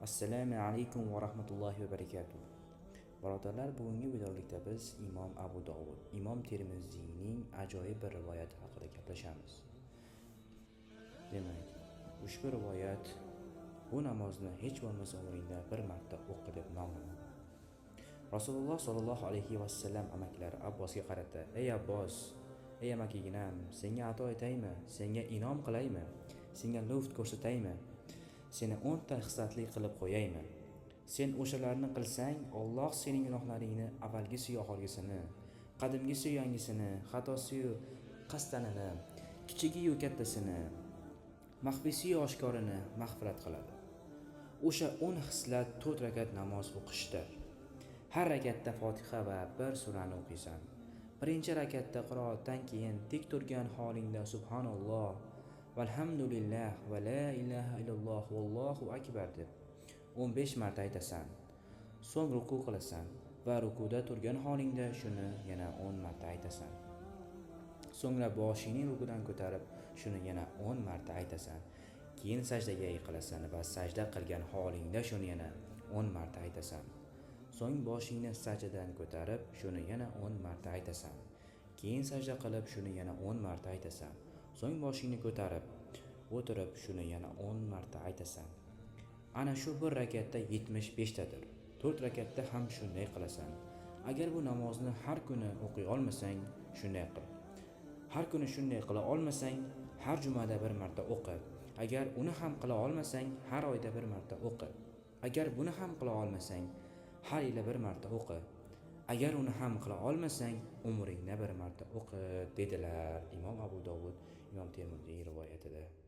Assalomu alaykum va rahmatullohi va barakatuh. Birodarlar, bugungi videolikda biz Imom Abu Dovud, Imom Termiziyning ajoyib bir rivoyati haqida gaplashamiz. Demak, ushbu rivoyat bu namozni hech bo'lmasa umringda bir marta o'qi deb nomlanadi. Rasululloh sollallohu alayhi va sallam amaklari Abbosga qarata: "Ey Abbos, ey amakiginam, senga ato etaymi? Senga inom qilaymi? Senga luft ko'rsataymi? Seni 10 ta xislatli qilib qo'yaymi? Sen o'shalarni qilsang, Alloh sening gunohlaringni avvalgisi oxirgisini, qadimgisi yangisini, xatosiyu qasdanini, kichigiyu kattasini, maxfiysiyu oshkorini mag'firat qiladi." O'sha 10 xislat 4 rakat namoz o'qishdir. Har rakatda Fotiha va bir surani o'qiysan. Birinchi rakatda qiroatdan keyin tik turgan holingda subhanalloh, valhamdulillah va la ilaha illalloh vallohu akbar deb 15 marta aytasan. So'ng ruku qilasan va rukuda turgan holingda shuni yana 10 marta aytasan. So'ngra boshingni rukudan ko'tarib shuni yana 10 marta aytasan. Keyin sajdaga yiqilasan va sajda qilgan holingda shuni yana 10 marta aytasan. So'ng boshingni sajdadan ko'tarib shuni yana 10 marta aytasan. Keyin sajda qilib shuni yana 10 marta aytasan. So'ng boshingni ko'tarib o'tirib shuni yana 10 marta aytasan. Ana shu bir rakatda 75 tadir. 4 rakatda ham shunday qilasan. Agar bu namozni har kuni o'qiy olmasang, shunday qil. Har kuni shunday qila olmasang, har jumada bir marta o'qi. Agar uni ham qila olmasang, har oyda bir marta o'qi. Agar buni ham qila olmasang, har yili bir marta o'qi. Agar uni ham qila olmasang, umringda bir marta o'qi, dedilar Imom Abu Dovud, Imom Termiziy rivoyatida.